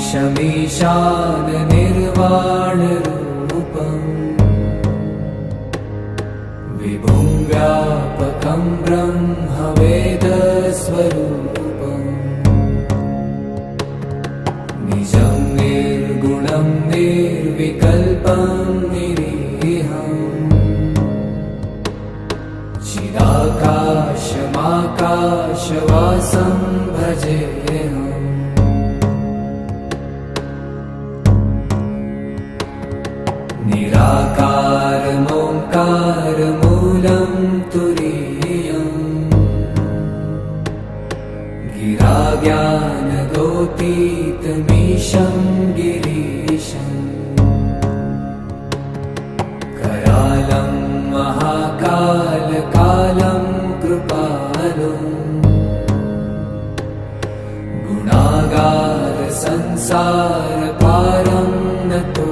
ईशमीशान निर्वाणरूपम् विभुं व्यापकं ब्रह्मवेदस्वरूपम् निजं निर्गुणं निर्विकल्पं निरीहम् चिदाकाशमाकाशवासं भजेऽहम् निराकारमोङ्कारमूलं तुरीयम् गिराज्ञानगोतीतमीशं गिरीशम् करालं महाकालकालं कृपालुम् गुणागार संसारपारं नतो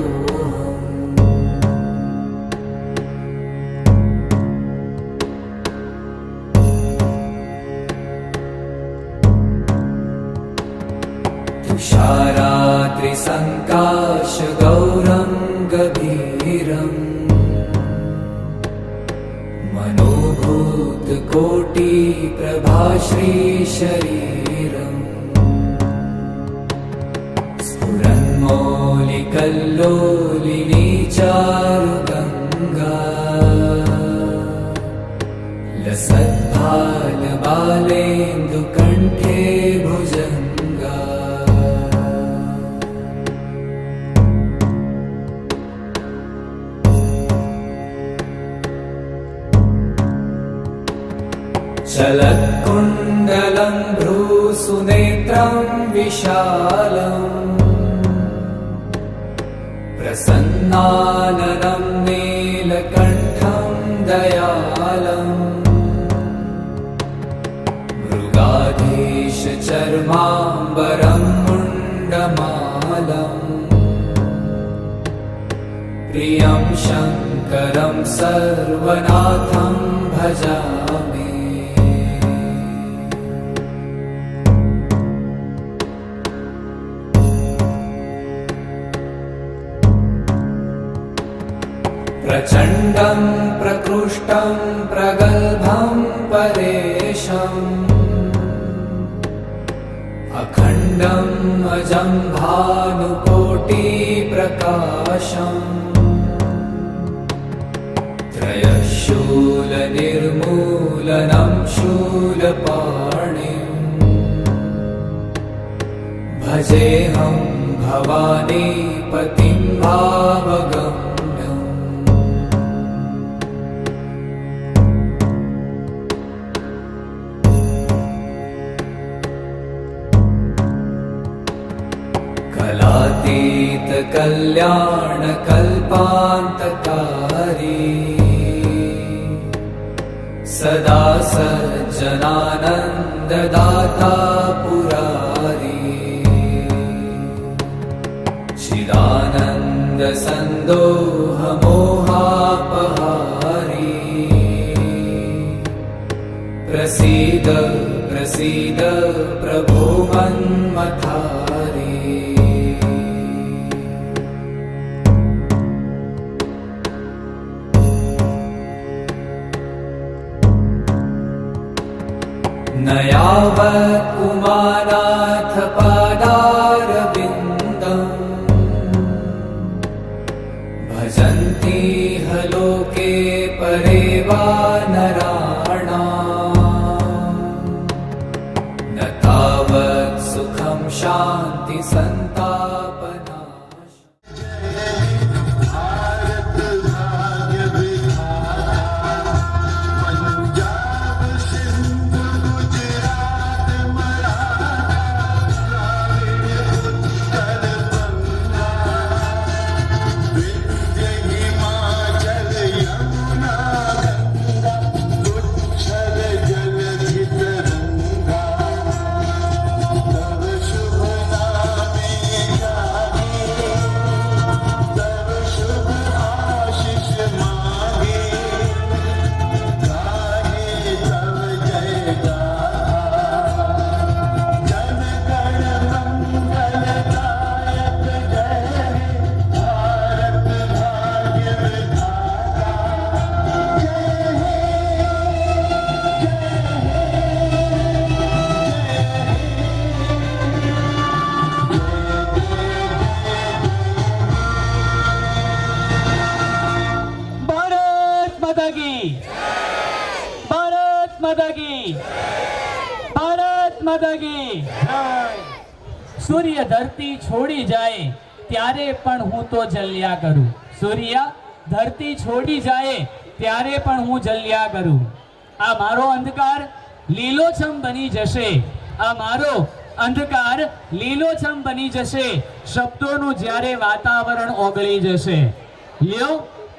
तुषारात्रिसङ्काशगौरं गभीरम् मनोभूतकोटिप्रभाश्रीशरीरम् स्फुरन्मौलिकल्लोलिनी चारुगङ्गा लसद्भालबालेन्दुकण्ठे भुजङ्गा चलत्कुण्डलं भ्रूसुनेत्रं विशालम् प्रसन्नाननं नीलकण्ठं दयालम् मृगाधीशचर्माम्बरं मुण्डमालम् प्रियं शङ्करं सर्वनाथं भजामि प्रचण्डं प्रकृष्टं प्रगल्भं परेशम् अखण्डम् अजं भानुकोटिप्रकाशम् त्रयशूलनिर्मूलनं शूलपाणिम् भजेऽहं भवानीपतिं भावगम् कलातीतकल्याणकल्पान्तकारी सदा सज्जनानन्ददाता पुरारी चिदानन्दसन्दोहमोहापहारी प्रसीद प्रसीद प्रभो मन्मथारी न यावत् उमानाथ पादारविन्दम् भजन्ति ह लोके परे वा नराणाम् न तावत् सुखं शान्ति सन्तापना जल माता की, भारत माता की, भारत माता की जय। सूर्य धरती छोड़ी जाए त्यारे पण हूँ तो जल्या करूं। सूर्य धरती छोड़ी जाए त्यारे पण हूँ जल्या करूं। आ मारो अंधकार લીલોછમ બની જશે, આ મારો અંધકાર લીલોછમ બની જશે, શબ્દોનું જ્યારે વાતાવરણ ઓગળી જશે। લ્યો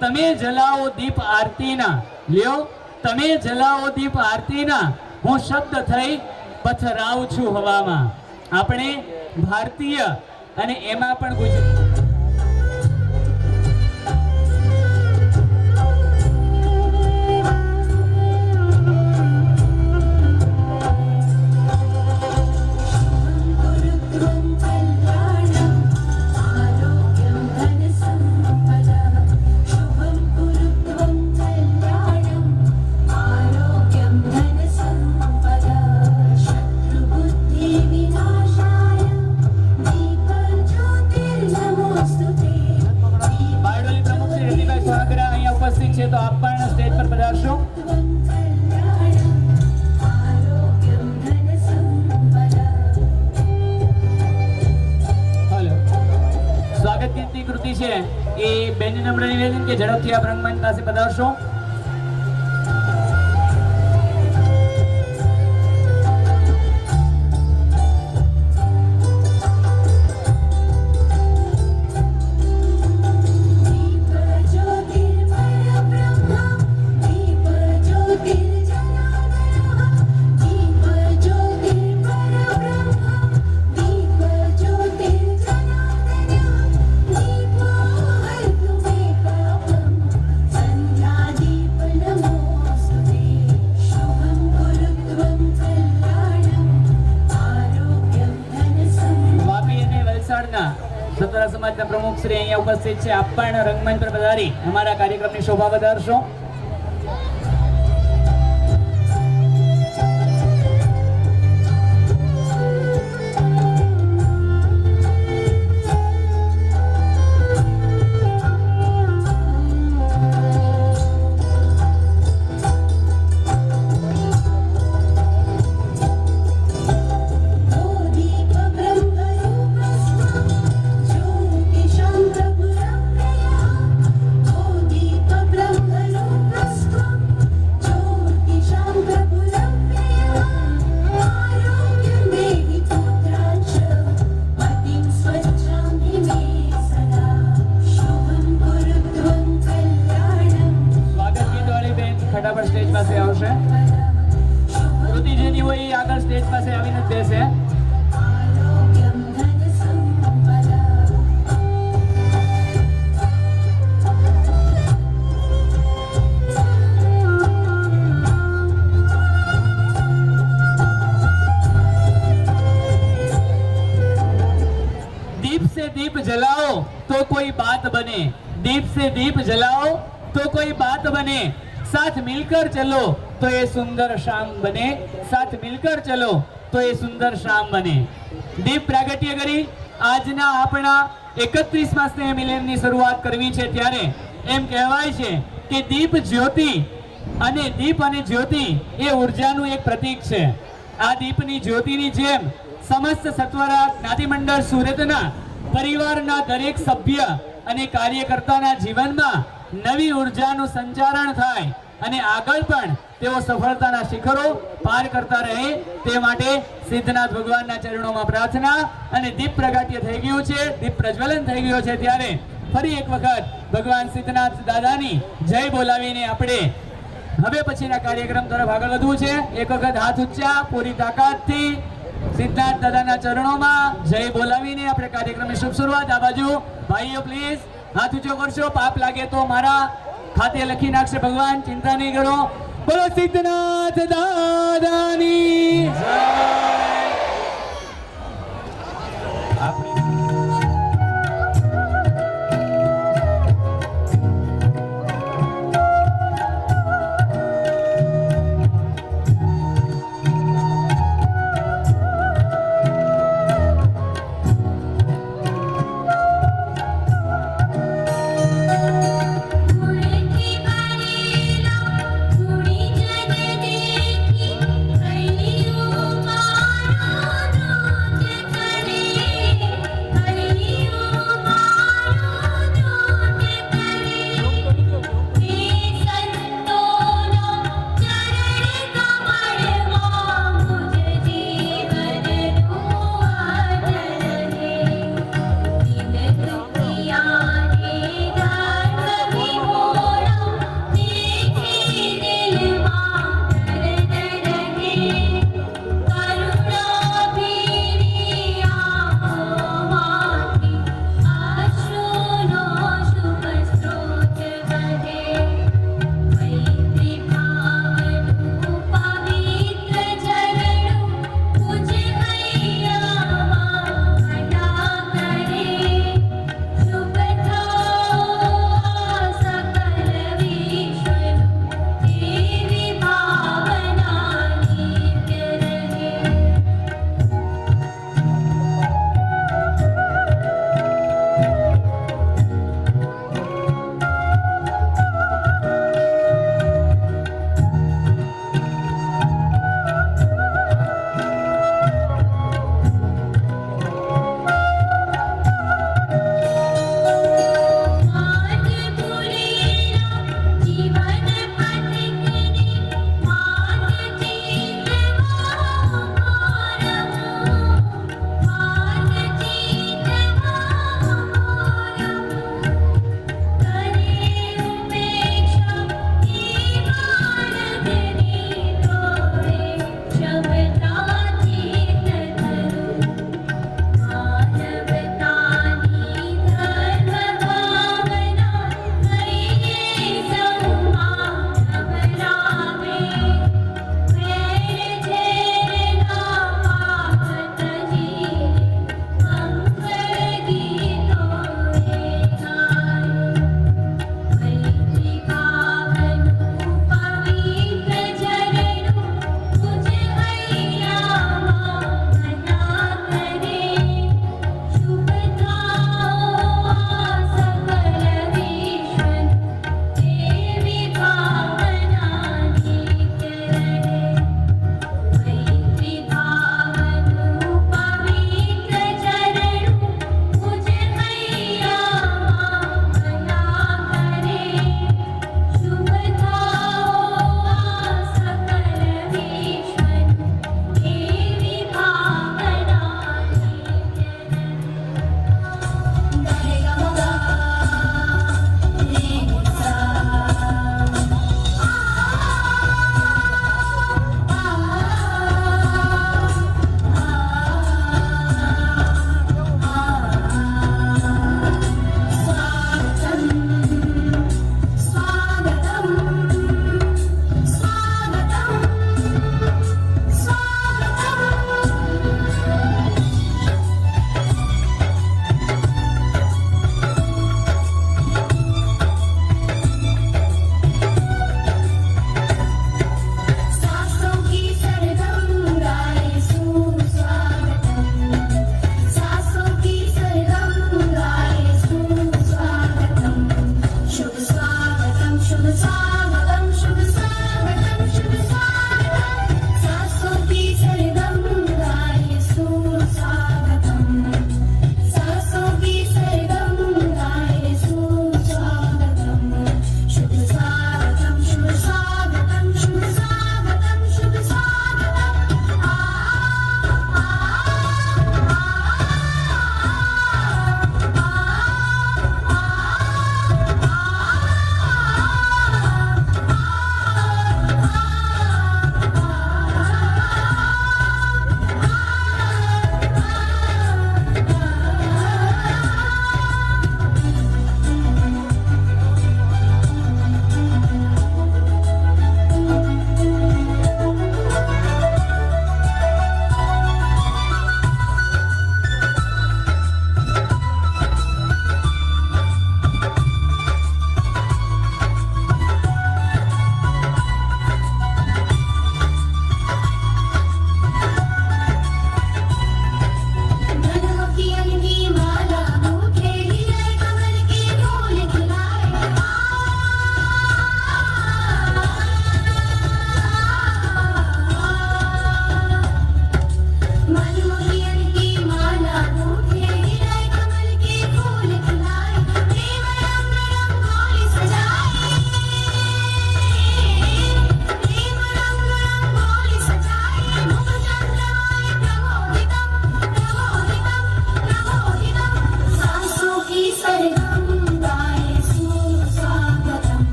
તમે જલાવો દીપ આરતીના, લ્યો તમે જલાવો દીપ આરતીના, હું શબ્દ થઈ પથરાઉં છું હવામાં। આપણે ભારતીય અને એમાં પણ ગુજરાતી છે તો આપ પણ સ્ટેજ પર પધારશો। હેલો, સ્વાગત ગીતની કૃતિ છે એ બેનને નમ્ર નિવેદન કે ઝડપથી આપ રંગમંચ પાસે પધારશો। સતરા સમાજના પ્રમુખ શ્રી અહીંયા ઉપસ્થિત છે, આપ પણ રંગમંચ પર પધારી અમારા કાર્યક્રમની શોભા વધારશો। ફટાફટ સ્ટેજ પાસે આવશે, કૃતિ જેની હોય એ આગળ સ્ટેજ પાસે આવીને જ બેસે। दीप से दीप जलाओ तो कोई बात बने, दीप से दीप जलाओ तो कोई बात बने, साथ मिलकर चलो तो ये सुंदर शाम बने, साथ मिलकर चलो तो ये सुंदर शाम बने। दीप प्रागट्य करी આજના આપણા 31મા સ્નેહ મિલનની શરૂઆત કરવી છે ત્યારે એમ કહેવાય છે કે દીપ જ્યોતિ અને દીપ અને જ્યોતિ એ ઉર્જાનું એક પ્રતીક છે। આ દીપની જ્યોતિની જેમ સમસ્ત સત્વરા જ્ઞાતિ મંડળ સુરતના પરિવારના દરેક સભ્ય અને કાર્યકર્તાના જીવનમાં નવી ઉર્જાનું સંચારણ થાય અને આગળ પણ તેઓ સફળતાના શિખરો પાર કરતા રહે તે માટે સિદ્ધનાથ ભગવાનના ચરણોમાં પ્રાર્થના। અને દીપ પ્રગટ્ય થઈ ગયું છે, દીપ પ્રજ્વલન થઈ ગયો છે ત્યારે ફરી એક વખત ભગવાન સિદ્ધનાથ દાદાની જય બોલાવીને આપણે હવે પછીના કાર્યક્રમ તરફ આગળ વધવું છે। એક વખત હાથ ઊંચા પૂરી તાકાતથી સિદ્ધનાથ દાદાના ચરણોમાં જય બોલાવીને આપણે કાર્યક્રમની શુભ શરૂઆત। આ બાજુ ભાઈઓ પ્લીઝ હાથ ઊંચો કરશો, પાપ લાગે તો મારા ખાતે લખી નાખશે ભગવાન, ચિંતા નહીં કરો। બોલો સિદ્ધનાથ દાદાની જય। मुड़की बारी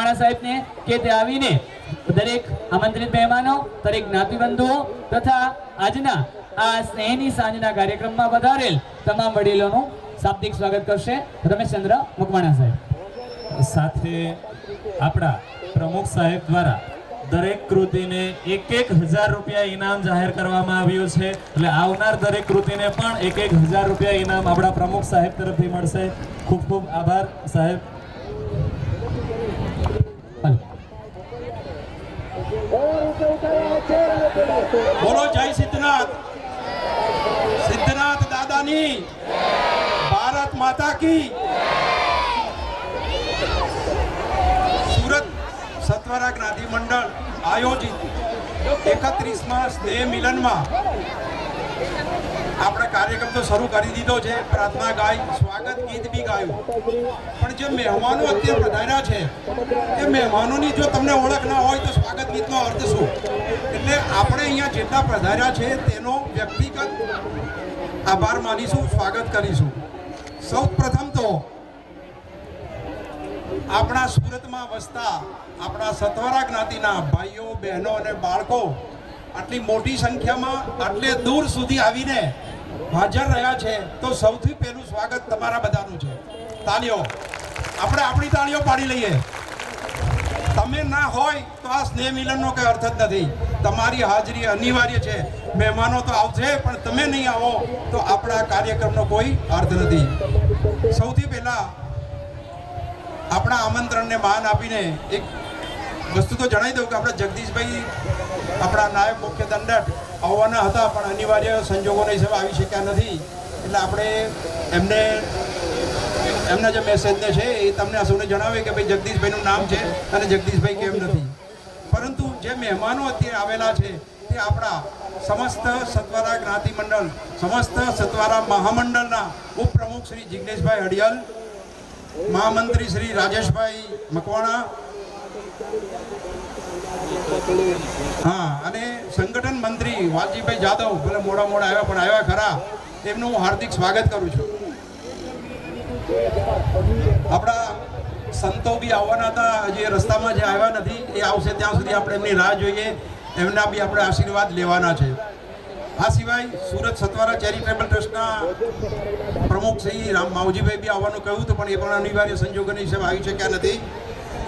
મકવાણા સાહેબને કે તે આવીને દરેક આમંત્રિત મહેમાનો, દરેક જ્ઞાતિબંધુઓ તથા આજના આ સ્નેહની સાંજના કાર્યક્રમમાં વધારેલ તમામ વડીલોનું શાબ્દિક સ્વાગત કરશે રમેશચંદ્ર મકવાણા સાહેબ. સાથે આપણા પ્રમુખ સાહેબ દ્વારા દરેક કૃતિને 1,000 રૂપિયા ઇનામ જાહેર કરવામાં આવ્યું છે. એટલે આવનાર દરેક કૃતિને પણ 1,000 રૂપિયા ઇનામ આપણા પ્રમુખ સાહેબ તરફથી મળશે. ખૂબ ખૂબ આભાર સાહેબ. બોલો જય સિદ્ધનાથ, સિદ્ધનાથ દાદાની, ભારત માતા કી. સુરત સત્વરા જ્ઞાતિ મંડળ આયોજિત 31મા સ્નેહ મિલનમાં આપણે કાર્યક્રમ તો શરૂ કરી દીધો છે. પ્રાર્થના ગાઈ, સ્વાગત ગીત બી ગાયું, પણ જે મહેમાનો અત્યારે પધાર્યા છે એ મહેમાનોની જો તમને ઓળખ ના હોય તો સ્વાગત ગીતનો અર્થ શું? એટલે આપણે અહીંયા જેટલા પધાર્યા છે તેનો વ્યક્તિગત આભાર માનીશું, સ્વાગત કરીશું. સૌ પ્રથમ તો આપણા સુરતમાં વસતા આપણા સત્વરા જ્ઞાતિના ભાઈઓ, બહેનો અને બાળકો આટલી મોટી સંખ્યામાં આટલે દૂર સુધી આવીને હાજર રહ્યા છે, તો સૌથી પહેલું સ્વાગત તમારા બધાનું છે. તાળીઓ, આપણે આપણી તાળીઓ પાડી લઈએ. તમે ના હોય તો આ સ્નેહ મિલનનો કંઈ અર્થ જ નથી. તમારી હાજરી અનિવાર્ય છે. મહેમાનો તો આવશે, પણ તમે નહીં આવો તો આપણા કાર્યક્રમનો કોઈ અર્થ નથી. સૌથી પહેલા આપણા આમંત્રણને માન આપીને એક વસ્તુ તો જણાવી દઉં કે આપણે જગદીશભાઈ આપણા નાયબ મુખ્ય દંડક આવવાના હતા, પણ અનિવાર્ય સંજોગોના હિસાબે આવી શક્યા નથી. એટલે આપણે એમના જે મેસેજને છે એ તમને સૌને જણાવે કે ભાઈ જગદીશભાઈનું નામ છે અને જગદીશભાઈ કેમ નથી. પરંતુ જે મહેમાનો અત્યારે આવેલા છે તે આપણા સમસ્ત સત્વરા જ્ઞાતિ મંડળ, સમસ્ત સત્વરા મહામંડળના ઉપપ્રમુખ શ્રી જિગ્નેશભાઈ હડિયાલ, મહામંત્રી શ્રી રાજેશભાઈ મકવાણા, હા, અને સંગઠન મંત્રી વાલજીભાઈ જાદવ, ભલે મોડા આવ્યા પણ આવ્યા ખરા, તેમનું હું હાર્દિક સ્વાગત કરું છું. આપણા સંતો બી આવવાના હતા, હજી રસ્તામાં જે આવ્યા નથી એ આવશે ત્યાં સુધી આપણે એમની રાહ જોઈએ. એમના બી આપણે આશીર્વાદ લેવાના છે. આ સિવાય સુરત સત્વરા ચેરિટેબલ ટ્રસ્ટના પ્રમુખ શ્રી રામ માવજીભાઈ બી આવવાનું કહ્યું હતું, પણ એ પણ અનિવાર્ય સંજોગોની હિસાબે આવી શક્યા નથી.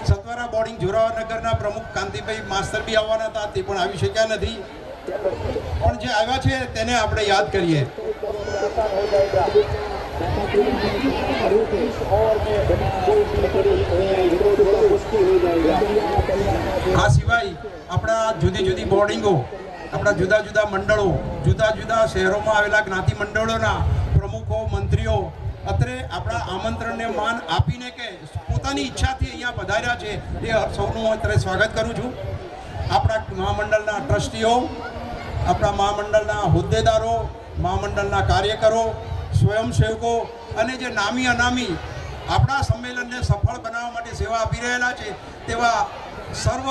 સત્વરા બોર્ડિંગ જોરાવરનગરના પ્રમુખ કાંતિભાઈ માસ્તર બી આવવાના હતા, તે પણ આવી શક્યા નથી. પણ જે આવ્યા છે તેને આપણે યાદ કરીએ. આ સિવાય આપણા જુદી જુદી બોર્ડિંગો, આપણા જુદા જુદા મંડળો, જુદા જુદા શહેરોમાં આવેલા જ્ઞાતિ મંડળોના પ્રમુખો, મંત્રીઓ અત્રે આપણા આમંત્રણને માન આપીને કે પોતાની ઈચ્છાથી અહીંયા પધાર્યા છે એ સૌનું અત્રે સ્વાગત કરું છું. આપણા મહામંડળના ટ્રસ્ટીઓ, આપણા મહામંડળના હોદ્દેદારો, મહામંડળના કાર્યકરો, સ્વયંસેવકો અને જે નામી અનામી આપણા સંમેલનને સફળ બનાવવા માટે સેવા આપી રહેલા છે તેવા સર્વ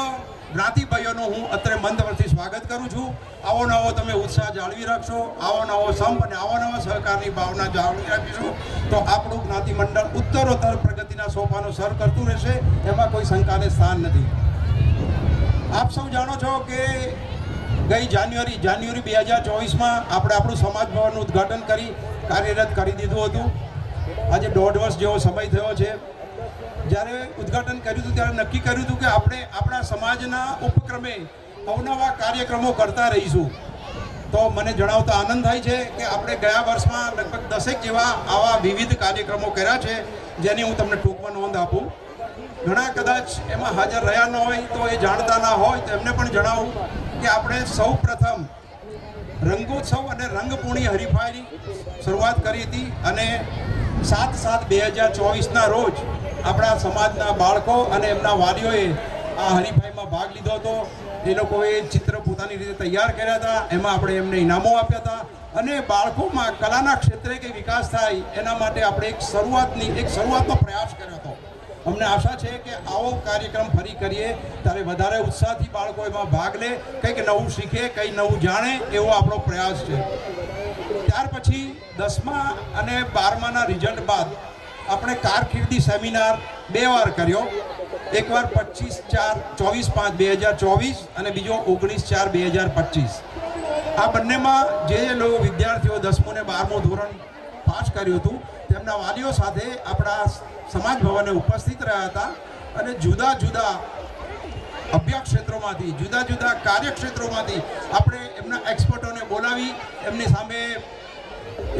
જ્ઞાતિ ભાઈઓનું હું અત્રે મંદવરથી સ્વાગત કરું છું. આવો નવો તમે ઉત્સાહ જાળવી રાખશો, આવો નવો સંપ અને આવો નવા સહકારની ભાવના જાળવી રાખીશું તો આપણું જ્ઞાતિ મંડળ ઉત્તરોત્તર પ્રગતિના સોપાનો સર કરતું રહેશે, એમાં કોઈ શંકાને સ્થાન નથી. આપ સૌ જાણો છો કે ગઈ જાન્યુઆરી 2024માં આપણે આપણું સમાજ ભવનનું ઉદ્ઘાટન કરી કાર્યરત કરી દીધું હતું. આજે 1.5 વર્ષ જેવો સમય થયો છે. જ્યારે ઉદ્ઘાટન કર્યું હતું ત્યારે નક્કી કર્યું હતું કે આપણે આપણા સમાજના ઉપક્રમે અવનવા કાર્યક્રમો કરતા રહીશું. તો મને જણાવતા આનંદ થાય છે કે આપણે ગયા વર્ષમાં લગભગ 10 જેવા આવા વિવિધ કાર્યક્રમો કર્યા છે, જેની હું તમને ટૂંકમાં નોંધ આપું. ઘણા કદાચ એમાં હાજર રહ્યા ન હોય તો એ જાણતા ના હોય તો એમને પણ જણાવું કે આપણે સૌ પ્રથમ રંગોત્સવ અને રંગપૂર્ણી હરીફાઈની શરૂઆત કરી હતી અને 7/7/2024ના રોજ આપણા સમાજના બાળકો અને એમના વાલીઓએ આ હરીફાઈમાં ભાગ લીધો હતો. એ લોકોએ ચિત્ર પોતાની રીતે તૈયાર કર્યા હતા, એમાં આપણે એમને ઇનામો આપ્યા હતા અને બાળકોમાં કલાના ક્ષેત્રે કે વિકાસ થાય એના માટે આપણે એક શરૂઆતનો પ્રયાસ કર્યો હતો. અમને આશા છે કે આવો કાર્યક્રમ ફરી કરીએ ત્યારે વધારે ઉત્સાહથી બાળકો એમાં ભાગ લે, કંઈક નવું શીખે, કંઈ નવું જાણે, એવો આપણો પ્રયાસ છે. ત્યાર પછી 10મા અને 12માના રિઝલ્ટ બાદ આપણે કારકિર્દી સેમિનાર 2 વાર કર્યો. એકવાર 25/4/24/2024 અને બીજો 19/4/2025. આ બંનેમાં જે લોકો વિદ્યાર્થીઓ 10મું ને 12મું ધોરણ પાસ કર્યું હતું તેમના વાલીઓ સાથે આપણા સમાજ ભવને ઉપસ્થિત રહ્યા હતા અને જુદા જુદા અભ્યાસ ક્ષેત્રોમાંથી, જુદા જુદા કાર્યક્ષેત્રોમાંથી આપણે એમના એક્સપર્ટોને બોલાવી એમની સામે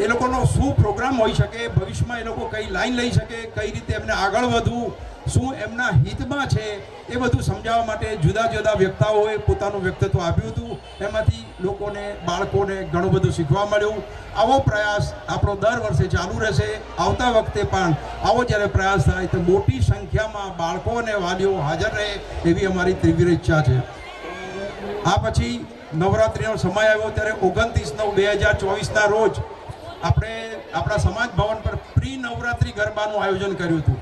એ લોકોનો શું પ્રોગ્રામ હોઈ શકે, ભવિષ્યમાં એ લોકો કઈ લાઈન લઈ શકે, કઈ રીતે એમને આગળ વધવું, શું એમના હિતમાં છે, એ બધું સમજાવવા માટે જુદા જુદા વક્તાઓએ પોતાનું વ્યક્તિત્વ આપ્યું હતું. એમાંથી લોકોને, બાળકોને ઘણું બધું શીખવા મળ્યું. આવો પ્રયાસ આપણો દર વર્ષે ચાલુ રહેશે. આવતા વખતે પણ આવો જ્યારે પ્રયાસ થાય તો મોટી સંખ્યામાં બાળકો અને વાલીઓ હાજર રહે એવી અમારી તીવ્ર ઈચ્છા છે. આ પછી નવરાત્રિનો સમય આવ્યો ત્યારે 29/9/2024ના રોજ આપણે આપણા સમાજ ભવન પર પ્રી નવરાત્રિ ગરબાનું આયોજન કર્યું હતું.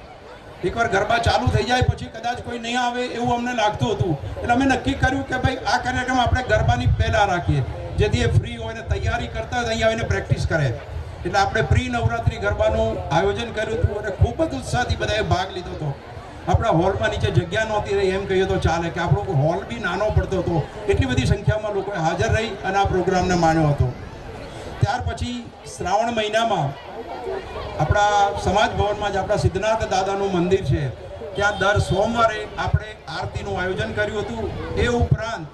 એકવાર ગરબા ચાલુ થઈ જાય પછી કદાચ કોઈ નહીં આવે એવું અમને લાગતું હતું, એટલે અમે નક્કી કર્યું કે ભાઈ આ કાર્યક્રમ આપણે ગરબાની પહેલાં રાખીએ, જેથી એ ફ્રી હોય ને તૈયારી કરતા જ અહીં આવીને પ્રેક્ટિસ કરે. એટલે આપણે પ્રી નવરાત્રિ ગરબાનું આયોજન કર્યું હતું અને ખૂબ જ ઉત્સાહથી બધાએ ભાગ લીધો હતો. આપણા હોલમાં નીચે જગ્યા નહોતી રહી એમ કહીએ તો ચાલે, કે આપણો હોલ બી નાનો પડતો હતો. એટલી બધી સંખ્યામાં લોકોએ હાજર રહી અને આ પ્રોગ્રામને માણ્યો હતો. ત્યાર પછી શ્રાવણ મહિનામાં આપણા સમાજ ભવનમાં જ આપણા સિદ્ધનાથ દાદાનું મંદિર છે, ત્યાં દર સોમવારે આપણે આરતીનું આયોજન કર્યું હતું. એ ઉપરાંત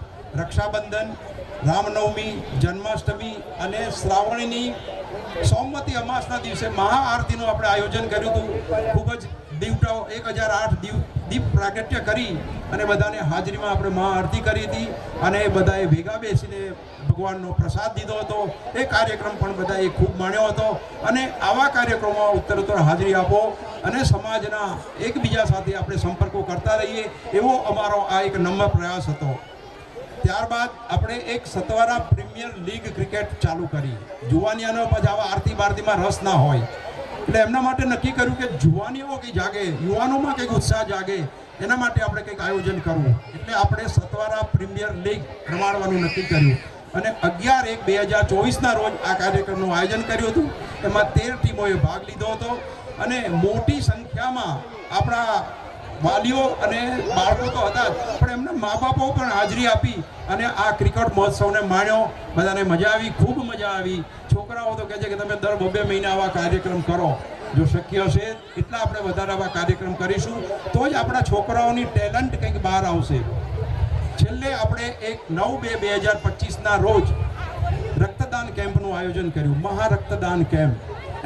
રક્ષાબંધન, રામનવમી, જન્માષ્ટમી અને શ્રાવણીની સોમવતી અમાસના દિવસે મહાઆરતીનું આપણે આયોજન કર્યું હતું. ખૂબ જ દીવટાઓ 1008 દીપ પ્રાગટ્ય કરી અને બધાને હાજરીમાં આપણે મહાઆરતી કરી હતી અને બધાએ ભેગા બેસીને ભગવાનનો પ્રસાદ દીધો હતો. એ કાર્યક્રમ પણ બધાએ ખૂબ માણ્યો હતો. અને આવા કાર્યક્રમોમાં ઉત્તરોત્તર હાજરી આપો અને સમાજના એકબીજા સાથે આપણે સંપર્કો કરતા રહીએ એવો અમારો આ એક નમ્ર પ્રયાસ હતો. ત્યારબાદ આપણે એક સતવારા પ્રીમિયર લીગ ક્રિકેટ ચાલુ કરી. જુવાનિયાનો પછી આવા આરતી બારતીમાં રસ ના હોય એટલે એમના માટે નક્કી કર્યું કે જુવાનીઓ કંઈ જાગે, યુવાનોમાં કંઈક ઉત્સાહ જાગે, એના માટે આપણે કંઈક આયોજન કરવું. એટલે આપણે સતવારા પ્રીમિયર લીગ રમાડવાનું નક્કી કર્યું અને 11/1/2024ના રોજ આ કાર્યક્રમનું આયોજન કર્યું હતું. એમાં 13 ટીમોએ ભાગ લીધો હતો અને મોટી સંખ્યામાં આપણા વાલીઓ અને બાળકો તો હતા જ, પણ એમના મા બાપો પણ હાજરી આપી અને આ ક્રિકેટ મહોત્સવને માણ્યો. બધાને મજા આવી, ખૂબ મજા આવી. છોકરાઓ તો કહે છે કે તમે દર 2-2 મહિના આવા કાર્યક્રમ કરો. જો શક્ય હશે એટલા આપણે વધારે આવા કાર્યક્રમ કરીશું તો જ આપણા છોકરાઓની ટેલેન્ટ કંઈક બહાર આવશે. છેલ્લે આપણે 9/2/2025ના રોજ રક્તદાન કેમ્પનું આયોજન કર્યું, મહારક્તદાન કેમ્પ.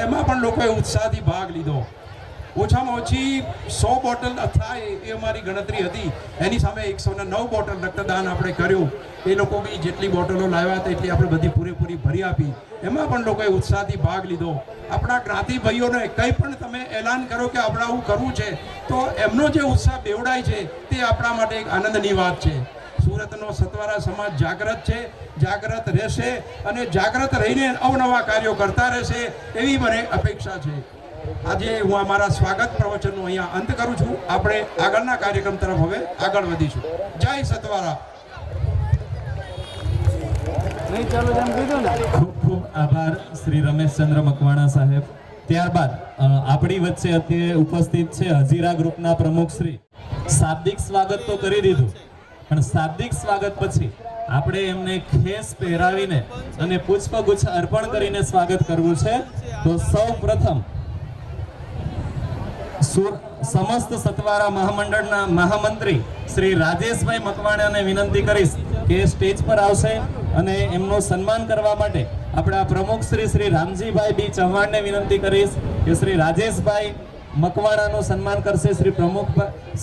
એમાં પણ લોકોએ ઉત્સાહથી ભાગ લીધો. ઓછામાં ઓછી 100 બોટલ થાય એ અમારી ગણતરી હતી. એની સામે 109 બોટલ રક્તદાન આપણે કર્યું. એ લોકો બી જેટલી બોટલો લાવ્યા હતા એટલી આપણે બધી પૂરેપૂરી ભરી આપી. એમાં પણ લોકોએ ઉત્સાહથી ભાગ લીધો. આપણા જ્ઞાતિ ભાઈઓને કંઈ પણ તમે એલાન કરો કે આપણે આવું કરવું છે તો એમનો જે ઉત્સાહ બેવડાય છે તે આપણા માટે એક આનંદની વાત છે. સુરતનો સતવારા સમાજ જાગૃત છે, જાગૃત રહેશે અને જાગૃત રહીને અવનવા કાર્યો કરતા રહેશે એવી મને અપેક્ષા છે. આજે હું અમારા સ્વાગત પ્રવચનનો અહીંયા અંત કરું છું. આપણે આગળના કાર્યક્રમ તરફ હવે આગળ વધીશું. જય સતવારા. ખૂબ ખૂબ આભાર શ્રી રમેશચંદ્ર મકવાણા સાહેબ. ત્યારબાદ આપણી વચ્ચે અત્યારે ઉપસ્થિત છે હજીરા ગ્રુપના પ્રમુખ શ્રી. શાબ્દિક સ્વાગત તો કરી દીધું, પણ શાબ્દિક સ્વાગત પછી આપણે એમને ખેસ પહેરાવીને અને પુષ્પગુચ્છ અર્પણ કરીને સ્વાગત કરવું છે. તો સૌ પ્રથમ સમસ્ત સતવારા મહામંડળના મહામંત્રી શ્રી રાજેશભાઈ મકવાણાને વિનંતી કરીશ કે સ્ટેજ પર આવશે અને એમનું સન્માન કરવા માટે આપણા પ્રમુખ શ્રી રામજીભાઈ બી ચૌહાણને વિનંતી કરીશ કે શ્રી રાજેશભાઈ મકવાણાનું સન્માન કરશે શ્રી પ્રમુખ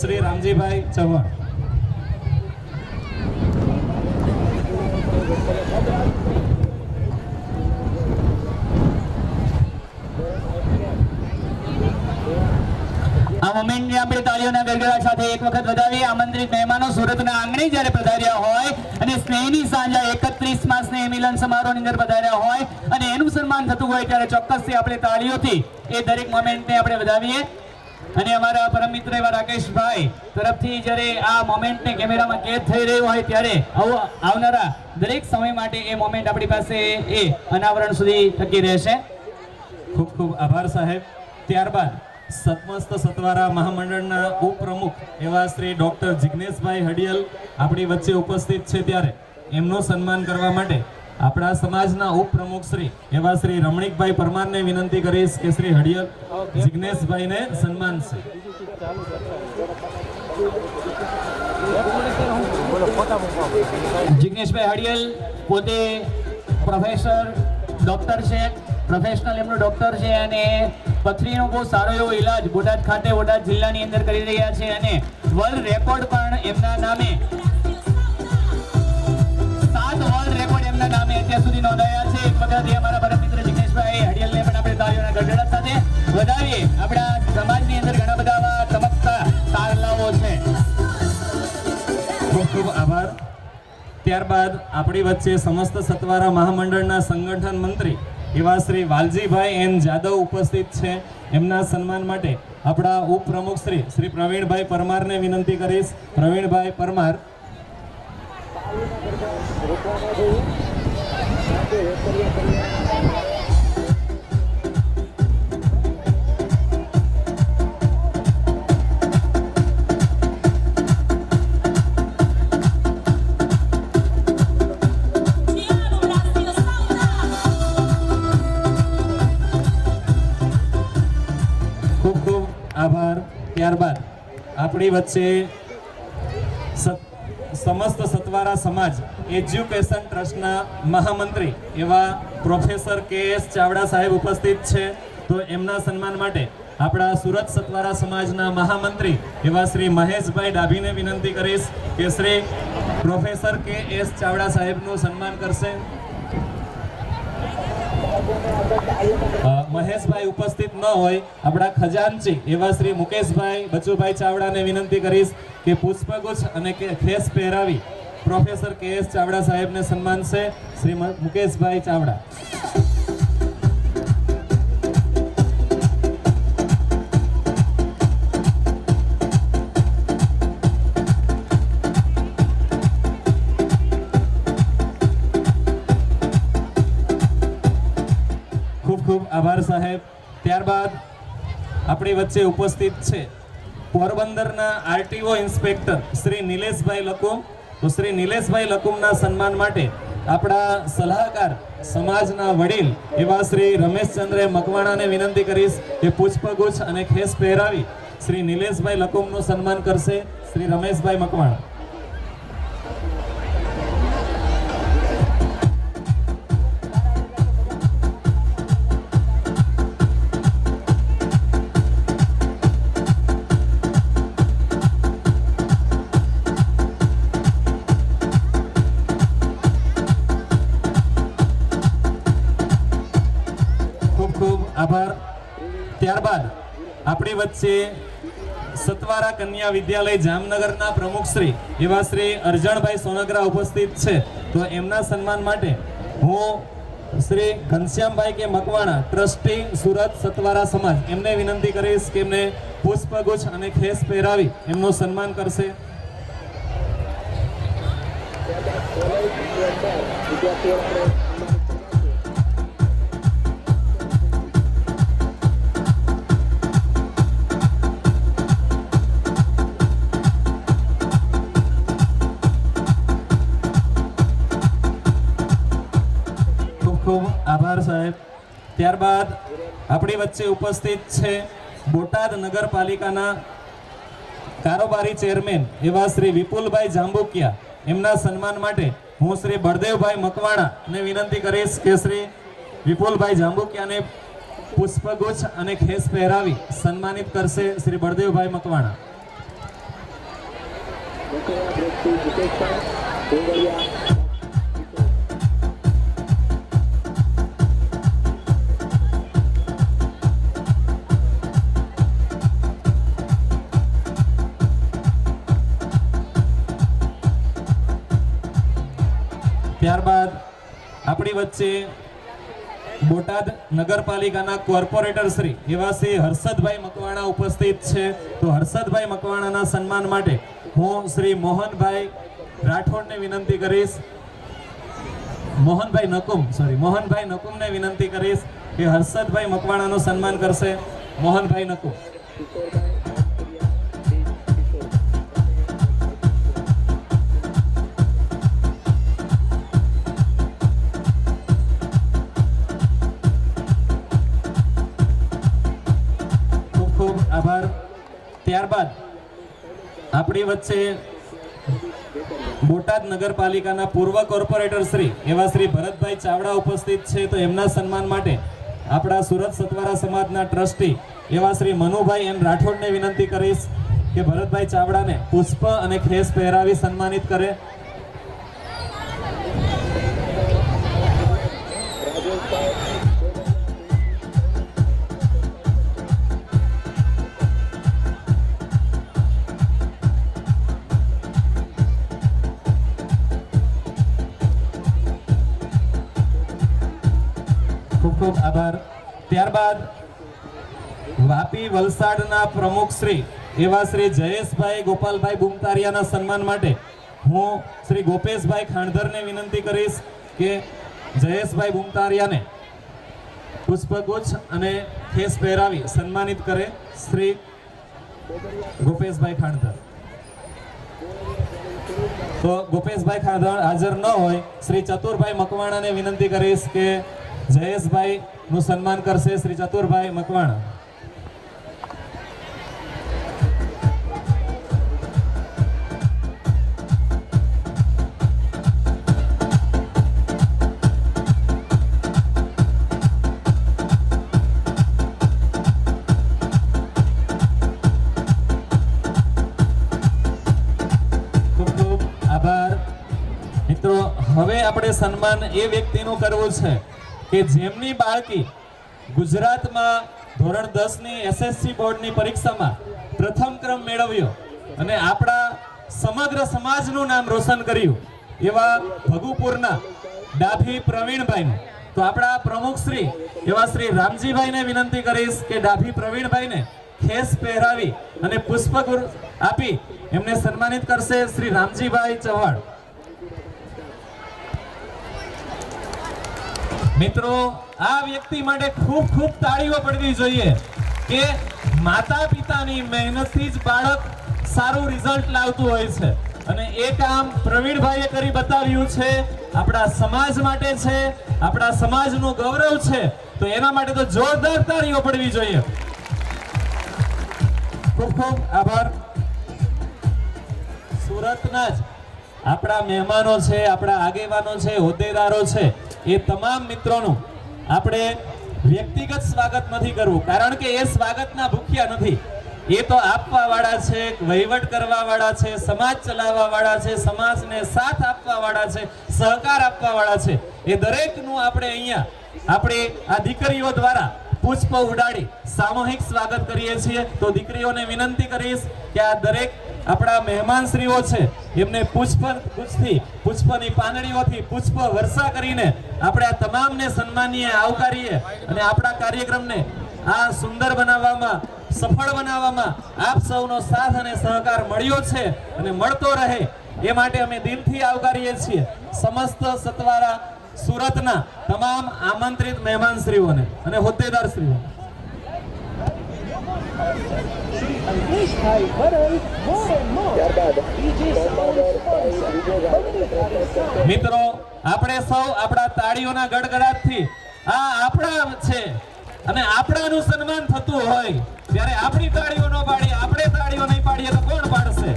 શ્રી રામજીભાઈ ચૌહાણ. આ મોમેન્ટને આપણે તાળીઓના ગરગડાટ સાથે એક વખત વધાવી. આમંત્રિત મહેમાનો સુરતના આંગણે જ્યારે પધાર્યા હોય અને સ્નેહની સાંજે 31મા સ્નેહ મિલન સમારોહની અંદર પધાર્યા હોય અને એનું સન્માન થતું હોય ત્યારે ચોક્કસથી આપણે તાળીઓથી એ દરેક મોમેન્ટને આપણે વધાવીએ. અને અમારા પરમ મિત્ર એવા રાકેશભાઈ તરફથી જ્યારે આ મોમેન્ટને કેમેરામાં કેદ થઈ રહ્યો હોય ત્યારે આવનારા દરેક સમય માટે એ મોમેન્ટ આપણી પાસે એ અનાવરણ સુધી ટકી રહેશે. ખૂબ ખૂબ આભાર સાહેબ. ત્યારબાદ સમસ્ત સતવારા મહામંડળના ઉપપ્રમુખ એવા શ્રી ડોક્ટર જિગ્નેશભાઈ હડિયલ આપણી વચ્ચે ઉપસ્થિત છે, ત્યારે એમનું સન્માન કરવા માટે આપણા સમાજના ઉપપ્રમુખ શ્રી એવા શ્રી રમણીકભાઈ પરમારને વિનંતી કરીશ કે શ્રી હડિયલ જિગ્નેશભાઈને સન્માનશે. જિગ્નેશભાઈ હડિયલ પોતે પ્રોફેસર ડોક્ટર છે, પ્રોફેશનલ એમનો ડોક્ટર છે અને પથરીનો બહુ સારો એવો ઈલાજ બોટાદ ખાતે બોટાદ જિલ્લાની અંદર કરી રહ્યા છે અને વર્લ્ડ રેકોર્ડ પણ એમના નામે 7 વર્લ્ડ રેકોર્ડ એમના નામે અત્યાર સુધી નોંધાયા છે. એક વખત એ અમારા પરમ મિત્ર જિગ્નેશભાઈ હડિયલને પણ આપણે તાળીઓના ગડગડાટ સાથે વધાવીએ. આપણા સમાજની અંદર ઘણા બધા આવા ચમકતા તારલાઓ છે. ખૂબ ખૂબ આભાર. ત્યારબાદ આપણી વચ્ચે સમસ્ત સતવારા મહામંડળના સંગઠન મંત્રી એવા શ્રી વાલજીભાઈ એન જાદવ ઉપસ્થિત છે. એમના સન્માન માટે આપણા ઉપપ્રમુખ શ્રી પ્રવીણભાઈ પરમારને વિનંતી કરીશ. પ્રવીણભાઈ પરમાર. ખૂબ ખૂબ આભાર. ત્યારબાદ આપણી વચ્ચે સમસ્ત સતવારા સમાજ એજ્યુકેશન ટ્રસ્ટના મહામંત્રી એવા પ્રોફેસર કે.એસ. ચાવડા સાહેબ ઉપસ્થિત છે. તો એમના સન્માન માટે આપણા સુરત સતવારા સમાજના મહામંત્રી એવા શ્રી મહેશભાઈ ડાભીને વિનંતી કરીશ કે શ્રી પ્રોફેસર કે.એસ. ચાવડા સાહેબનું સન્માન કરશે. મહેશભાઈ ઉપસ્થિત ન હોય આપણા ખજાનચી એવા શ્રી મુકેશભાઈ બચુભાઈ ચાવડાને વિનંતી કરીશ કે પુષ્પગુચ્છ અને ખેસ પહેરાવી પ્રોફેસર કે.એસ. ચાવડા સાહેબને સન્માનશે. શ્રી મુકેશભાઈ ચાવડા. ખૂબ ખૂબ આભાર સાહેબ. ત્યારબાદ આપણી વચ્ચે ઉપસ્થિત છે પોરબંદરના આરટીઓ ઇન્સ્પેક્ટર શ્રી નિલેશભાઈ લકુમ. તો શ્રી નિલેશભાઈ લકુમના સન્માન માટે આપણા સલાહકાર સમાજના વડીલ એવા શ્રી રમેશચંદ્ર મકવાણાને વિનંતી કરીશ કે પુષ્પગુચ્છ અને ખેસ પહેરાવી શ્રી નિલેશભાઈ લકુમનું સન્માન કરશે. શ્રી રમેશભાઈ મકવાણા. આભાર. ત્યારબાદ આપણી વચ્ચે સતવારા કન્યા વિદ્યાલય જામનગરના પ્રમુખ શ્રી એવા શ્રી અરજણભાઈ સોનગરા ઉપસ્થિત છે. તો એમના સન્માન માટે હું શ્રી ઘનશ્યામભાઈ કે મકવાણા ટ્રસ્ટી સુરત સતવારા સમાજ એમને વિનંતી કરીશ કે એમને પુષ્પગુચ્છ અને ખેસ પહેરાવી એમનું સન્માન કરશે. ખૂબ આભાર સાહેબ. ત્યારબાદ આપણી વચ્ચે ઉપસ્થિત છે બોટાદ નગરપાલિકાના કારોબારી ચેરમેન એવા શ્રી વિપુલભાઈ જાંબુકિયા. એમના સન્માન માટે હું શ્રી બળદેવભાઈ મકવાણાને વિનંતી કરીશ કે શ્રી વિપુલભાઈ જાંબુકિયાને પુષ્પગુચ્છ અને ખેસ પહેરાવી સન્માનિત કરશે. શ્રી બળદેવભાઈ મકવાણા. ત્યારબાદ આપણી વચ્ચે બોટાદ નગરપાલિકાના કોર્પોરેટર શ્રી એવા શ્રી હર્ષદભાઈ મકવાણા ઉપસ્થિત છે. તો હર્ષદભાઈ મકવાણાના સન્માન માટે હું શ્રી મોહનભાઈ રાઠોડને વિનંતી કરીશ. મોહનભાઈ નકુમને વિનંતી કરીશ કે હર્ષદભાઈ મકવાણાનું સન્માન કરશે. મોહનભાઈ નકુમ. ખૂબ ખૂબ આભાર. ત્યારબાદ આપણી વચ્ચે બોટાદ નગરપાલિકાના પૂર્વ કોર્પોરેટર શ્રી એવા શ્રી ભરતભાઈ ચાવડા ઉપસ્થિત છે, તો એમના સન્માન માટે આપણા સુરત સતવારા સમાજના ટ્રસ્ટી એવા શ્રી મનુભાઈ એન રાઠોડને વિનંતી કરીશ કે ભરતભાઈ ચાવડાને પુષ્પ અને ખેસ પહેરાવી સન્માનિત કરે. ખૂબ ખૂબ આભાર. ત્યારબાદ વાપી વલસાડના પ્રમુખ શ્રી એવા શ્રી જયેશભાઈ ગોપાલભાઈ બુમતારિયાના સન્માન માટે હું શ્રી ગોપેશભાઈ ખાણધરને વિનંતી કરીશ કે જયેશભાઈ બુમતારિયાને પુષ્પગુચ્છ અને ખેસ પહેરાવી સન્માનિત કરે. શ્રી ગોપેશભાઈ ખાણધર. તો ગોપેશભાઈ ખાણધર હાજર ન હોય, શ્રી ચતુરભાઈ મકવાણાને વિનંતી કરીશ કે જયેશભાઈ નું સન્માન કરશે. શ્રી ચતુરભાઈ મકવાણા. ખૂબ ખૂબ આભાર. મિત્રો, હવે આપણે સન્માન એ વ્યક્તિનું કરવું છે કે જેમની બાળકી ગુજરાતમાં ધોરણ 10 ની એસએસસી બોર્ડની પરીક્ષામાં પ્રથમ ક્રમ મેળવ્યો અને આપણા સમગ્ર સમાજનું નામ રોશન કર્યું એવા ભગુપુરના ડાભી પ્રવીણભાઈનું. તો આપણા પ્રમુખ શ્રી એવા શ્રી રામજીભાઈને વિનંતી કરીશ કે ડાભી પ્રવીણભાઈને ખેસ પહેરાવી અને પુષ્પગુચ્છ આપી એમને સન્માનિત કરશે. શ્રી રામજીભાઈ ચૌહાણ. મિત્રો, આ વ્યક્તિ માટે ખૂબ ખૂબ તાળીઓ પડવી જોઈએ કે માતા પિતાની મહેનતથી જ બાળક સારું રિઝલ્ટ લાવતું હોય છે અને એ કામ પ્રવીણભાઈએ કરી બતાવ્યું છે. આપણા સમાજ માટે છે, આપણા સમાજનું ગૌરવ છે, તો એના માટે તો જોરદાર તાળીઓ પડવી જોઈએ. ખૂબ ખૂબ આભાર. સુરતના જ આપણા મહેમાનો છે, આપણા આગેવાનો છે, હોદ્દેદારો છે, એ તમામ મિત્રોનું આપણે વ્યક્તિગત સ્વાગત નથી કરવું, કારણ કે એ સ્વાગતના ભૂખ્યા નથી. એ તો આપવા વાળા છે, વહીવટ કરવા વાળા છે, સમાજ ચલાવવા વાળા છે, સમાજને સાથ આપવા વાળા છે, સહકાર આપવા વાળા છે. એ દરેકનું આપણે અહીંયા આપણે આ દીકરીઓ દ્વારા પુષ્પ ઉડાડી સામૂહિક સ્વાગત કરીએ છીએ. તો દીકરીઓને વિનંતી કરીશ કે આ દરેક આપણા મહેમાનશ્રીઓ છે એમને પુષ્પગુચ્છથી, પુષ્પની પાંદડીઓથી પુષ્પ વર્ષા કરીને આપણે આ તમામને સન્માનીએ, આવકારીએ અને આપણા કાર્યક્રમને આ સુંદર બનાવવામાં, સફળ બનાવવામાં આપ સૌનો સાથ અને સહકાર મળ્યો છે અને મળતો રહે એ માટે અમે દિલથી આવકારીએ છીએ સમસ્ત સતવારા સુરતના તમામ આમંત્રિત મહેમાનશ્રીઓને અને હોદ્દેદારશ્રીઓને. મિત્રો, આપણે સૌ આપણા તાળીઓના ગડગડાટથી આ આપણા છે અને આપણાનું સન્માન થતું હોય ત્યારે આપણી તાળીઓ ન પાડીએ, આપણે તાળીઓ નહીં પાડીએ તો કોણ પાડશે?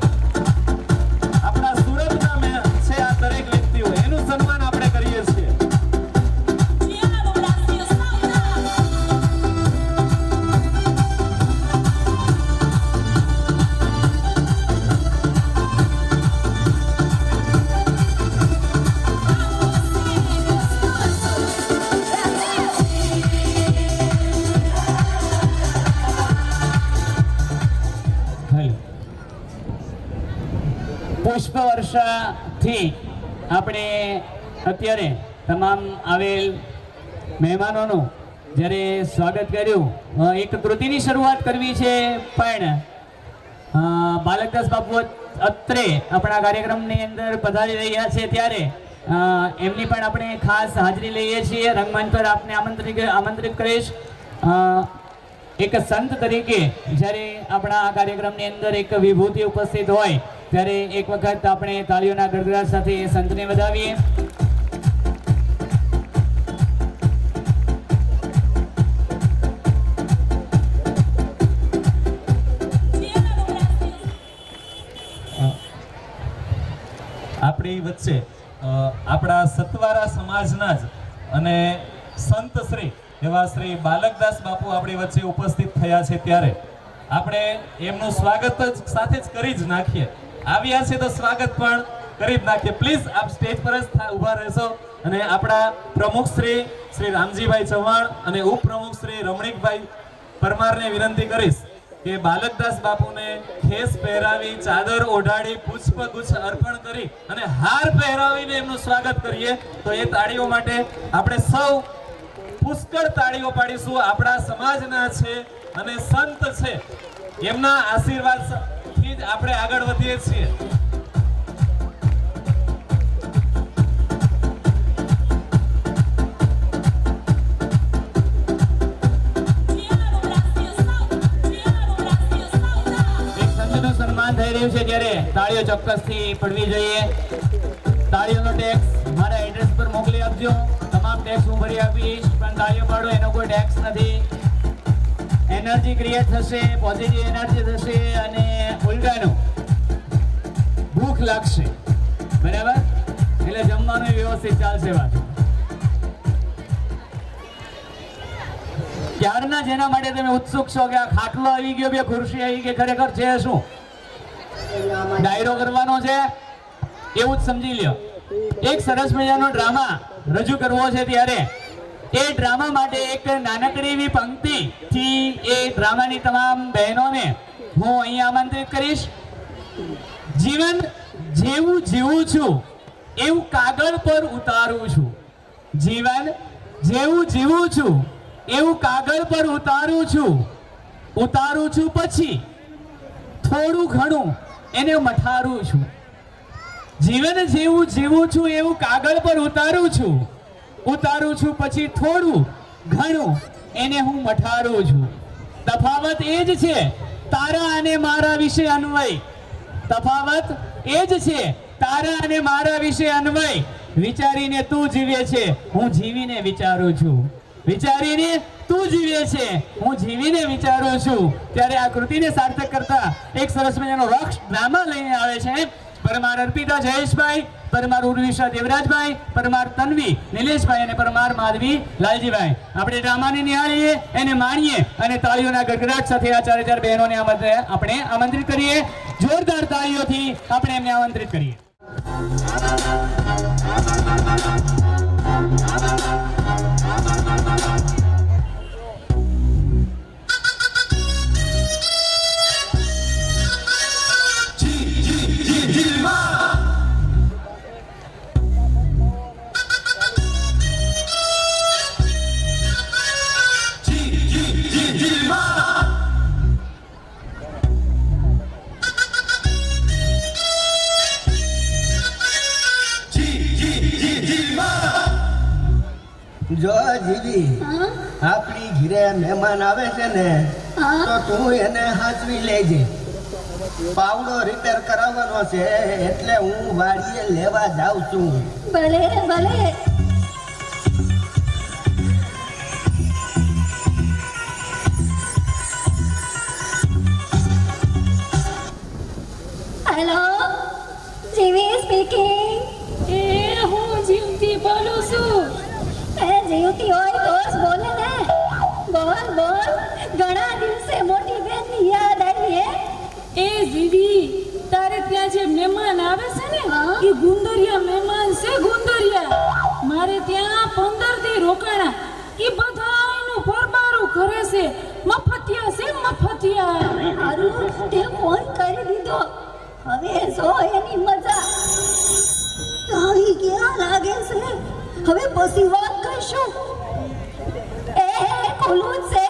આપણા સુરતના છે આ દરેક વ્યક્તિઓ, એનું સન્માન આપણે કરીએ છીએ. પુષ્પ વર્ષાથી આપણે અત્યારે તમામ આવેલ મહેમાનોનું જ્યારે સ્વાગત કર્યું, એક કૃતિની શરૂઆત કરવી છે, પણ બાલકદાસ બાપુ અત્રે આપણા કાર્યક્રમની અંદર પધારી રહ્યા છે ત્યારે એમની પણ આપણે ખાસ હાજરી લઈએ છીએ. રંગમંચ પર આપને આમંત્રિત કરીશ. એક સંત તરીકે જ્યારે આપણા આ કાર્યક્રમની અંદર એક વિભૂતિ ઉપસ્થિત હોય ત્યારે એક વખત આપણે તાળીઓના ગડગડાટ સાથે એ સંતને વધાવીએ. આપણી વચ્ચે આપણા સતવારા સમાજના જ અને સંત શ્રી એવા શ્રી બાલકદાસ બાપુ આપણી વચ્ચે ઉપસ્થિત થયા છે ત્યારે આપણે એમનું સ્વાગત જ સાથે જ કરી જ નાખીએ. આવ્યા છે તો સ્વાગત પણ કરી જ નાખીએ. પ્લીઝ આપ સ્ટેજ પર જ ઊભા રહેશો અને આપણા પ્રમુખ શ્રી રામજીભાઈ ચૌહાણ અને ઉપપ્રમુખ શ્રી રમણીકભાઈ પરમારને વિનંતી કરીશ કે બાલકદાસ બાપુને ખેસ પહેરાવી, ચાદર ઓઢાડી, પુષ્પગુચ્છ અર્પણ કરી અને હાર પહેરાવીને એમનું સ્વાગત કરીએ. તો એ તાળીઓ માટે આપણે સૌ પુષ્કળ તાળીઓ પાડીશું. આપણા સમાજના છે અને સંત છે, એમના આશીર્વાદથી જ આપણે આગળ વધીએ છીએ. થઈ રહ્યું છે ત્યારે તાળીઓ ચોક્કસથી પડવી જોઈએ. તાળીઓનો ટેક્સ મારા એડ્રેસ પર મોકલી આપજો. તમામ ટેક્સ હું ભરી આપીશ, પણ તાળીઓ પાડો એનો કોઈ ટેક્સ નથી. એનર્જી ક્રિએટ થશે, પોઝિટિવ એનર્જી થશે અને ઉલટાનું ભૂખ લાગશે. બરાબર, એટલે જમવાનું વ્યવસ્થિત ચાલશે. વાત ક્યારના જેના માટે તમે ઉત્સુક છો કે આ ખાટલો આવી ગયો, બે ખુરશી આવી ગઈ, ખરેખર છે શું? ડાયરો કરવાનો છે એવું જ સમજી લ્યો. એક સરસ મજાનો ડ્રામા રજૂ કરવો છે ત્યારે એ ડ્રામા માટે એક નાનકડી એવી પંક્તિ થી એ ડ્રામાની તમામ બહેનોને હું અહીંયા આમંત્રિત કરીશ. જીવન જેવું જીવું છું એવું કાગળ પર ઉતારું છું. જીવન જેવું જીવું છું એવું કાગળ પર ઉતારું છું. ઉતારું છું પછી થોડું ઘણું એને મઠારું છું. જીવન જેવું જીવું છું એવું કાગળ પર ઉતારું છું. ઉતારું છું પછી થોડું ઘણું એને હું મઠારું છું. તફાવત એ જ છે તારા અને મારા વિશે અન્વય. તફાવત એ જ છે તારા અને મારા વિશે અન્વય. વિચારીને તું જીવે છે, હું જીવીને વિચારું છું. વિચારીને તું જીવે છે, હું જીવીને વિચારું છું. ત્યારે આ કૃતિને સાર્થક કરતા એક સરસ મજાનો રક્ષ ડ્રામા લઈને આવે છે પરમાર અર્પિતા જયેશભાઈ, પરમાર ઉર્વિશા દેવરાજભાઈ, પરમાર તન્વી નિલેશભાઈ અને પરમાર માધવી લાલજીભાઈ. આપણે ડ્રામાને નિહાળીએ, એને માણીએ અને તાળીઓના ગડગડાટ સાથે આ 4000 બહેનોને આપણે આમંત્રિત કરીએ. જોરદાર તાળીઓથી આપણે એમને આમંત્રિત કરીએ. જો જીવી, આપણી ઘરે મહેમાન આવે છે ને તો તું એને હાચવી લેજે. પાવડો રિપેર કરાવવાનો છે એટલે હું વાડીએ લેવા જાઉં છું. ભલે ભલે. હેલો, જીવી સ્પીકિંગ. એ હું જીવતી બોલું છું. એ જીવતી હોય તો જ બોલે ને. બોલ બોલ. ઘણા દિવસે મોટી બેનની યાદ આવી હે. એ જીવી, તારે ત્યાં જે મહેમાન આવે છે ને એ ગુંદરિયા મહેમાન છે. ગુંદરિયા મારે ત્યાં 15 દી રોકાણા. એ બધાયનું ફરબારું કરે છે. મફતિયા છે, મફતિયા. હારું તે ફોન કરી દીધો. હવે જો એની મજા. તારી ક્યાં લાગે છે? હવે પછી વાત કરશું. એ ખુલ્લું છે,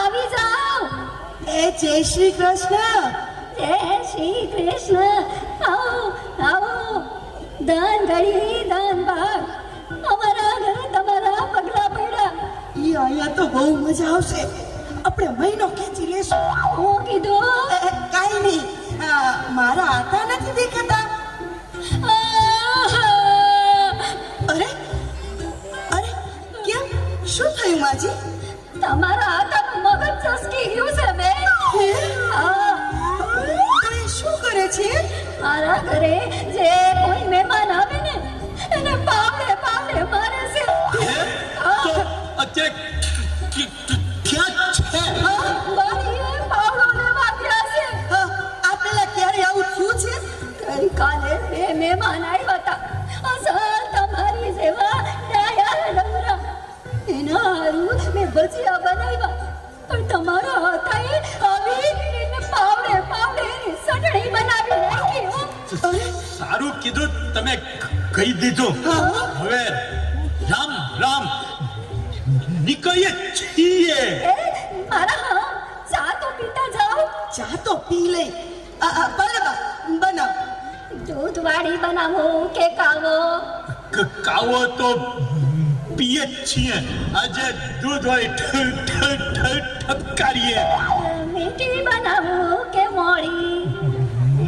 આવી જાઓ. એ જય શ્રી કૃષ્ણ. જય શ્રી કૃષ્ણ. આવો આવો. દાન ઘડી દાન ભાગ. અમારા ઘરે તમારા પગલા પડ્યા. ઈ અહીંયા તો બહુ મજા આવશે. આપણે મહિનો ખેંચી લેશું. હું કીધું કાંઈ નહીં, મારા હાથા નથી દેખાતા. અરે અરે કેમ, શું થયું માજી? તમારા હાથનું મગજ ચસકી ગયું છે બે. હા, તો એ શું કરે છે? મારા ઘરે જે કોઈ મહેમાન આવે ને એને પાવડે પાવડે મારે છે. બારીએ પાવડો લેવા ગયા છે. આ પેલા ક્યારે આવું થયું છે? ગઈકાલે બે મહેમાન આવ્યા હતા. અસલ તમારી જેવા ડાયા ડમરા. એના હારું મેં ભજીયા બનાવ્યા, પણ તમારા હાથાએ આવી એને પાવડે પાવડે એની ચટણી બનાવી નાખી હો. સારું કીધું તમે કહી દીધું. હવે રામ રામ નીકળીએ છીએ. એ મારા ચા તો પીતા જાઓ. ચા તો પી લઈ. બરાબર, બનાવ. દૂધ વાળી બનાવો કે કાવો? કાવો તો પીએ જ છીએ. આજે દૂધ હોય ઠપકારીએ. મીઠી બનાવો કે મોળી?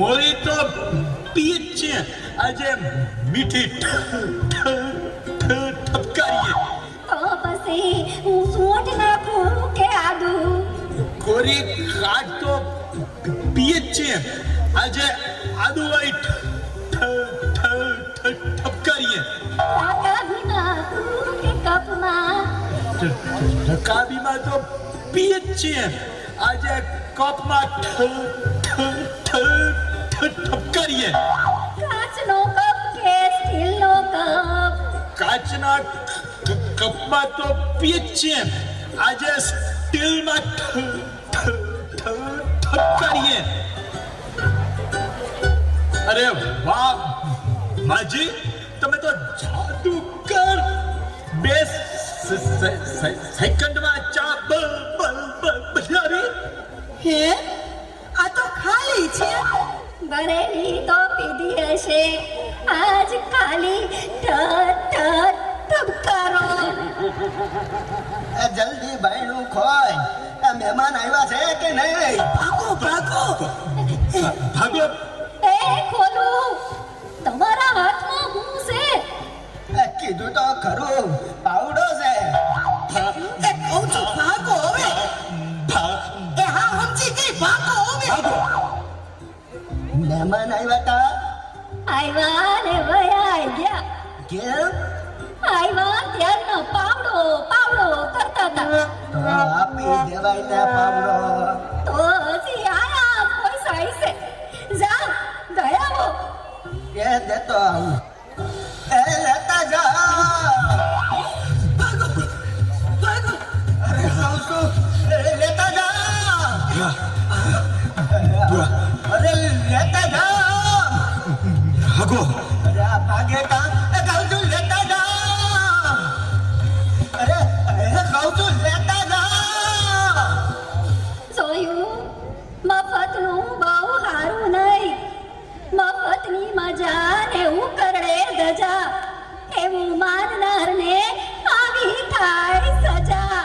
મોળી તો પીએ જ છીએ. આજે મીઠી ઠપકારીએ. તો પછી હું સૂંઠ નાખું કે આદુ? કોરી ખાટ તો પીએ જ છીએ. આજે આદુ હોય ઠપકારીએ. કાકાભી નાખું કે કપમાં? રકાબીમાં તો પીએ જ છીએ. આજે કપમાં ઠપકારીએ. કાચનો કપ કે સ્ટીલનો કપ? કાચના કપમાં તો પીએ જ છીએ. આજે સ્ટીલમાં ઠપકારીએ. અરે વાહ માજી, તમે તો જાદુગર. બે સેકન્ડમાં ચા બનાવી. હે, આ તો ખાલી છે. બરેલી તો પીધી હશે. આજ ખાલી ઠપકારો. જલ્દી બાયણું ખોલ. મહેમાન આવ્યા છે કે નહીં? ભાગો ભાગો. ભાગો. એ ખોલું. તમારા હાથમાં હું છે? કીધું તો ખરું, પાવડો છે. એ કહું છું ભાગો હવે. એ હા, સમજી ગઈ, ભાગો હવે. મહેમાન આવ્યા તા આવ્યા ને વયા ગયા. કેમ? આવ્યા ત્યારનો પાવડો પાવડો કરતા હતા. તો આપી દેવાય ને પાવડો. તો હજી આયા પૈસા હશે. જા દયાવો. એ દેતો આવું. એ લેતા જા. ભાગો ભાગો. અરે કહું છું, એ લેતા જા. અરે લેતા જા. ભાગો. અરે આ ભાગે કા? એ કહું છું લેતા જા. અરે કહું છું લેતા જા. જોયું, મફતનું બહુ સારું નહીં. મફતની મજા ને ઉકરડે ધજા. એવું માનનારને આવી થાય સજા.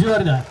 જોરદાર.